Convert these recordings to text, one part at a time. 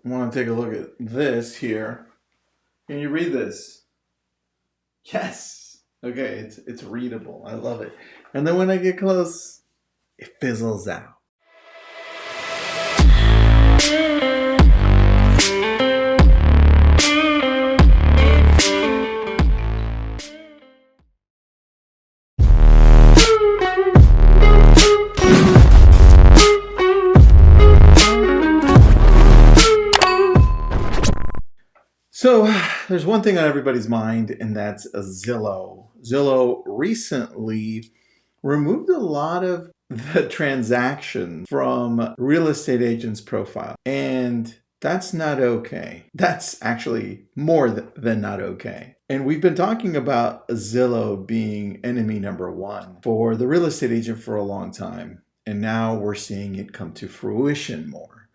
I want to take a look at this here. Can you read this? Yes. Okay, it's readable. I love it. And then when I get close, it fizzles out. So there's one thing on everybody's mind, and that's Zillow. Zillow recently removed a lot of the transactions from real estate agents' profile. And that's not okay. That's actually more than not okay. And we've been talking about Zillow being enemy number one for the real estate agent for a long time. And now we're seeing it come to fruition more.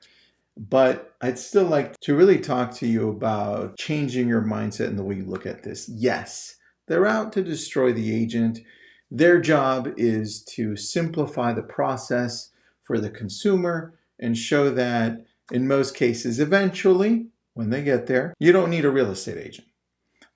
But I'd still like to really talk to you about changing your mindset and the way you look at this. Yes, they're out to destroy the agent. Their job is to simplify the process for the consumer and show that in most cases, eventually, when they get there, you don't need a real estate agent.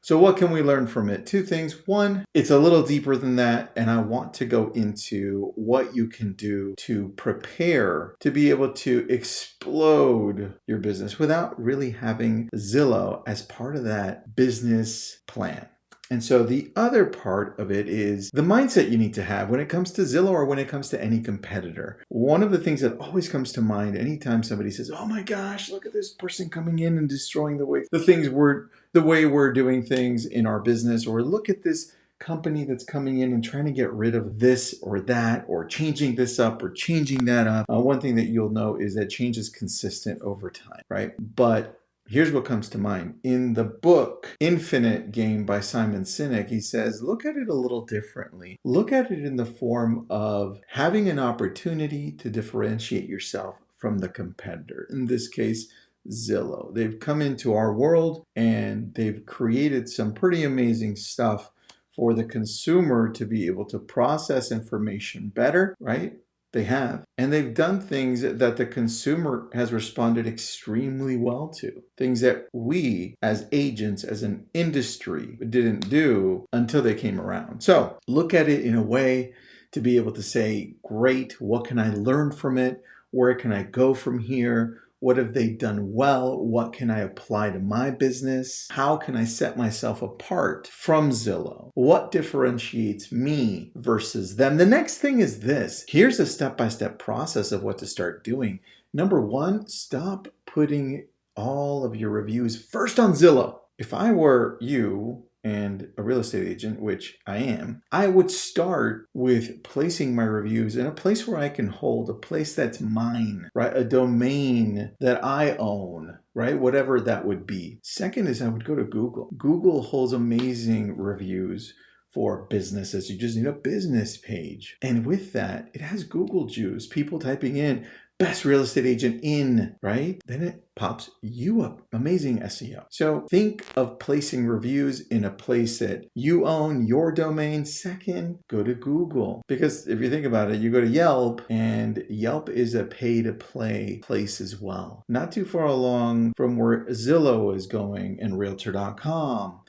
So what can we learn from it? Two things. One, it's a little deeper than that, and I want to go into what you can do to prepare to be able to explode your business without really having Zillow as part of that business plan. And so the other part of it is the mindset you need to have when it comes to Zillow or when it comes to any competitor. One of the things that always comes to mind anytime somebody says, "Oh my gosh, look at this person coming in and destroying the way we're doing things in our business," or "Look at this company that's coming in and trying to get rid of this or that, or changing this up or changing that up." One thing that you'll know is that change is consistent over time, right? But here's what comes to mind. In the book Infinite Game by Simon Sinek, he says, look at it a little differently. Look at it in the form of having an opportunity to differentiate yourself from the competitor. In this case, Zillow. They've come into our world and they've created some pretty amazing stuff for the consumer to be able to process information better, right? They have. And they've done things that the consumer has responded extremely well to. Things that we as agents, as an industry, didn't do until they came around. So look at it in a way to be able to say, great, what can I learn from it? Where can I go from here? What have they done well? What can I apply to my business? How can I set myself apart from Zillow? What differentiates me versus them? The next thing is this. Here's a step-by-step process of what to start doing. Number one, stop putting all of your reviews first on Zillow. If I were you and a real estate agent, which I am, I would start with placing my reviews in a place where I can hold, a place that's mine, right? A domain that I own, right? Whatever that would be. Second is I would go to Google. Google holds amazing reviews for businesses. You just need a business page. And with that, it has Google juice, people typing in best real estate agent in, right? Then it pops you up. Amazing SEO. So think of placing reviews in a place that you own, your domain. Second, go to Google. Because if you think about it, you go to Yelp, and Yelp is a pay-to-play place as well. Not too far along from where Zillow is going and Realtor.com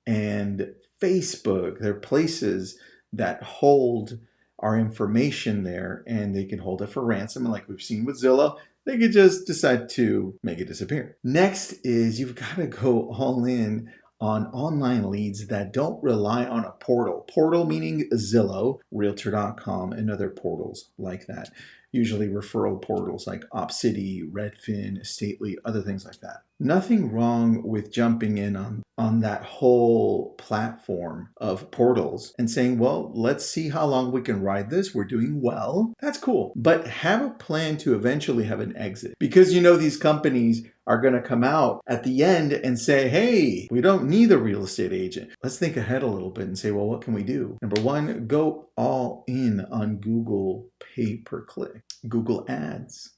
and Facebook. They're places that hold our information there, and they can hold it for ransom. And like we've seen with Zillow, they could just decide to make it disappear. Next is you've got to go all in on online leads that don't rely on a portal. Portal meaning Zillow, Realtor.com, and other portals like that. Usually referral portals like OpCity, Redfin, Estately, other things like that. Nothing wrong with jumping in on that whole platform of portals and saying, well, let's see how long we can ride this. We're doing well. That's cool. But have a plan to eventually have an exit, because you know these companies are going to come out at the end and say, hey, we don't need a real estate agent. Let's think ahead a little bit and say, well, what can we do? Number one, go all in on Google pay-per-click, Google ads.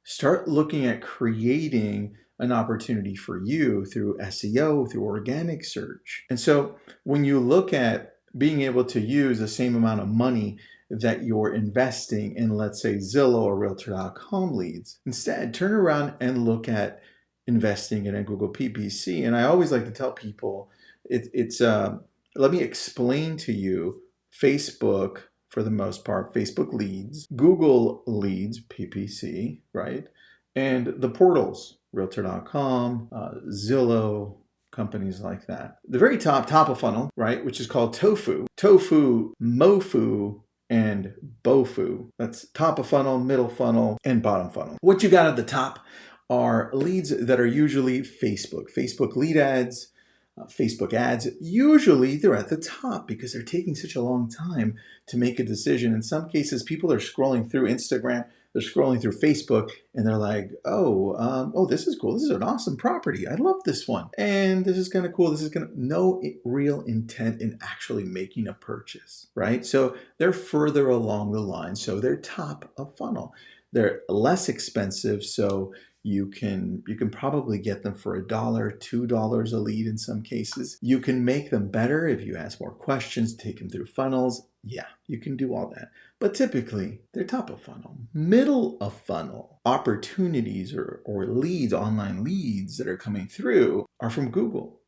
Start looking at creating an opportunity for you through SEO, through organic search. And so when you look at being able to use the same amount of money that you're investing in, let's say, Zillow or Realtor.com leads, instead turn around and look at investing in a Google PPC. And I always like to tell people, let me explain to you Facebook, for the most part, Facebook leads, Google leads, PPC, right? And the portals, Realtor.com, Zillow, companies like that. The very top of funnel, right, which is called tofu, mofu, and bofu. That's top of funnel, middle funnel, and bottom funnel. What you got at the top are leads that are usually Facebook lead ads, Facebook ads. Usually they're at the top because they're taking such a long time to make a decision. In some cases, people are scrolling through Instagram, they're scrolling through Facebook, and they're like, oh, this is cool. This is an awesome property. I love this one. And this is kind of cool. This is no real intent in actually making a purchase, right? So they're further along the line. So they're top of funnel. They're less expensive. So you can probably get them for $1, $2 a lead in some cases. You can make them better if you ask more questions, take them through funnels. Yeah, you can do all that. But typically, they're top of funnel. Middle of funnel opportunities or leads, online leads that are coming through are from Google.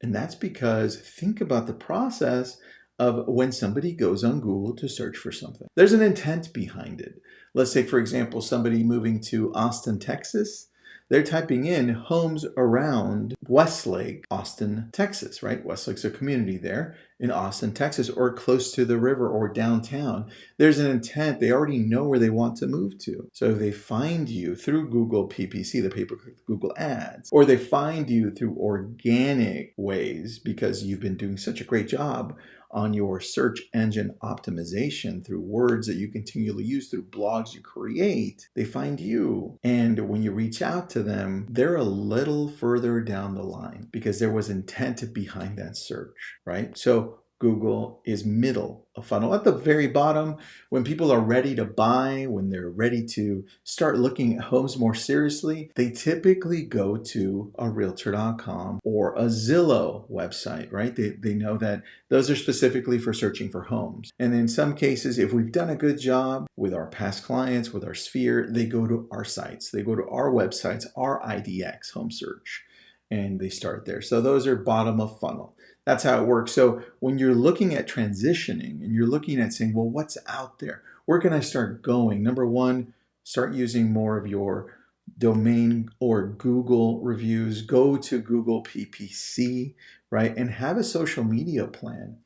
And that's because think about the process of when somebody goes on Google to search for something. There's an intent behind it. Let's say, for example, somebody moving to Austin, Texas. They're typing in homes around Westlake, Austin, Texas, right? Westlake's a community there in Austin, Texas, or close to the river or downtown. There's an intent. They already know where they want to move to. So if they find you through Google PPC, the pay-per-click Google ads, or they find you through organic ways because you've been doing such a great job on your search engine optimization through words that you continually use, through blogs you create, they find you. And when you reach out to them, they're a little further down the line because there was intent behind that search, right? So Google is middle of funnel. At the very bottom, when people are ready to buy, when they're ready to start looking at homes more seriously, they typically go to a Realtor.com or a Zillow website, right? They know that those are specifically for searching for homes. And in some cases, if we've done a good job with our past clients, with our sphere, they go to our sites. They go to our websites, our IDX home search, and they start there. So those are bottom of funnel. That's how it works. So when you're looking at transitioning and you're looking at saying, well, what's out there? Where can I start going? Number one, start using more of your domain or Google reviews. Go to Google PPC, right? And have a social media plan.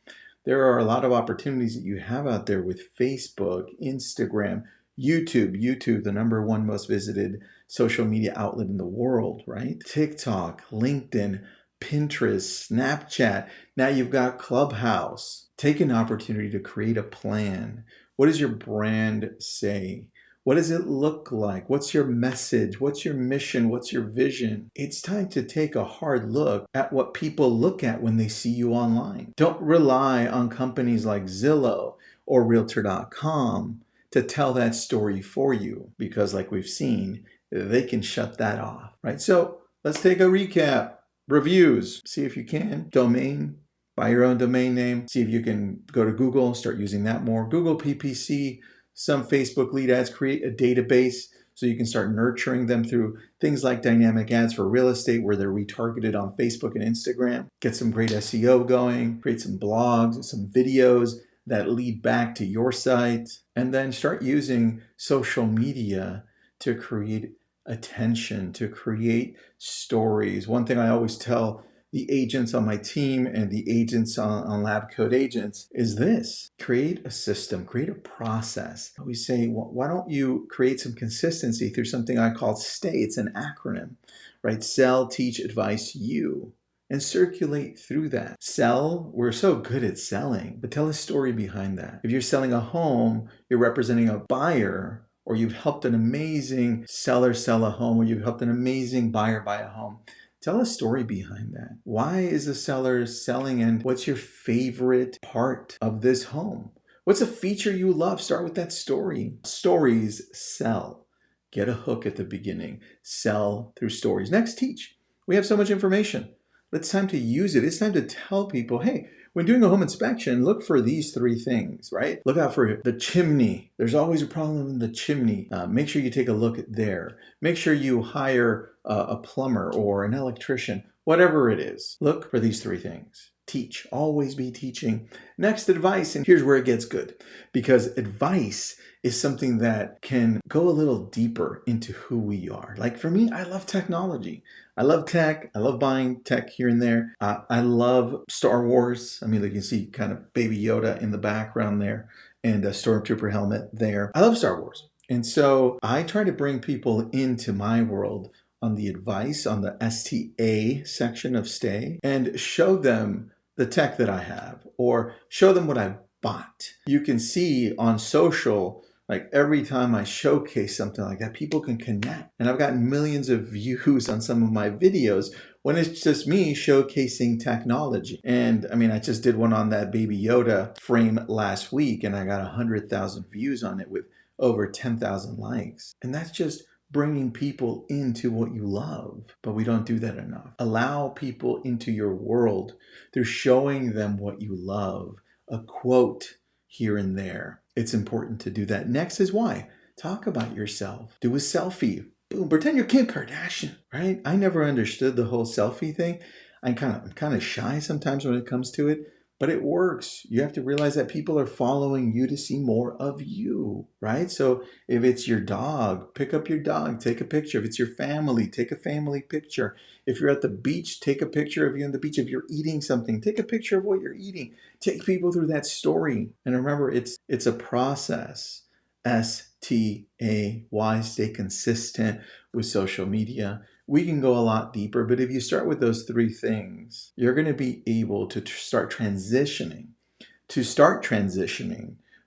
There are a lot of opportunities that you have out there with Facebook, Instagram, YouTube, the number one most visited social media outlet in the world, right? TikTok, LinkedIn, Pinterest, Snapchat. Now you've got Clubhouse. Take an opportunity to create a plan. What does your brand say? What does it look like? What's your message? What's your mission? What's your vision? It's time to take a hard look at what people look at when they see you online. Don't rely on companies like Zillow or Realtor.com to tell that story for you because, like we've seen, they can shut that off, right? So let's take a recap. Reviews, see if you can. Domain, buy your own domain name. See if you can go to Google, start using that more. Google PPC, some Facebook lead ads, create a database so you can start nurturing them through things like dynamic ads for real estate where they're retargeted on Facebook and Instagram. Get some great SEO going, create some blogs, some videos that lead back to your site, and then start using social media to create attention, to create stories. One thing I always tell the agents on my team and the agents on Lab Code Agents is this: create a system, create a process. I always say, well, why don't you create some consistency through something I call STAY? It's an acronym, right? Sell, teach, advise, you. And circulate through that. Sell, we're so good at selling, but tell a story behind that. If you're selling a home, you're representing a buyer, or you've helped an amazing seller sell a home, or you've helped an amazing buyer buy a home. Tell a story behind that. Why is the seller selling, and what's your favorite part of this home? What's a feature you love? Start with that story. Stories sell. Get a hook at the beginning. Sell through stories. Next, teach. We have so much information. It's time to use it. It's time to tell people, hey, when doing a home inspection, look for these three things, right? Look out for the chimney. There's always a problem in the chimney. Make sure you take a look at there. Make sure you hire a plumber or an electrician, whatever it is. Look for these three things. Teach, always be teaching. Next, advice, and here's where it gets good, because advice is something that can go a little deeper into who we are. Like for me, I love technology. I love tech. I love buying tech here and there. I love Star Wars. I mean, like you can see kind of Baby Yoda in the background there and a Stormtrooper helmet there. I love Star Wars. And so I try to bring people into my world on the advice, on the STA section of Stay, and show them the tech that I have, or show them what I've bought. You can see on social, like every time I showcase something like that, people can connect. And I've gotten millions of views on some of my videos when it's just me showcasing technology. And I mean, I just did one on that Baby Yoda frame last week, and I got 100,000 views on it with over 10,000 likes. And that's just bringing people into what you love, but we don't do that enough. Allow people into your world through showing them what you love, a quote here and there. It's important to do that. Next is why. Talk about yourself. Do a selfie. Boom, pretend you're Kim Kardashian, right? I never understood the whole selfie thing. I'm kind of shy sometimes when it comes to it, but it works. You have to realize that people are following you to see more of you, right? So if it's your dog, pick up your dog, take a picture. If it's your family, take a family picture. If you're at the beach, take a picture of you on the beach. If you're eating something, take a picture of what you're eating. Take people through that story. And remember, it's a process. STAY, stay consistent with social media. We can go a lot deeper, but if you start with those three things, you're going to be able to start transitioning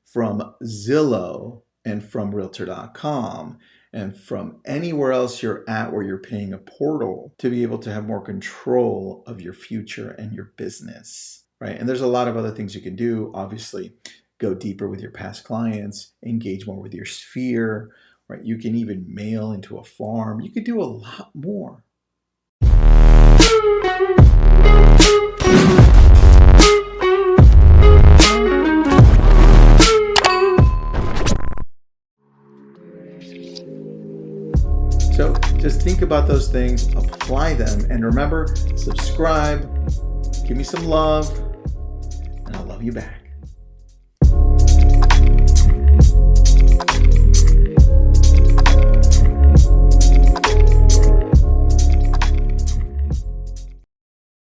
from Zillow and from Realtor.com and from anywhere else you're at where you're paying a portal to be able to have more control of your future and your business, right? And there's a lot of other things you can do. Obviously, go deeper with your past clients, engage more with your sphere, right? You can even mail into a farm. You could do a lot more. So just think about those things, apply them, and remember, subscribe, give me some love, and I'll love you back.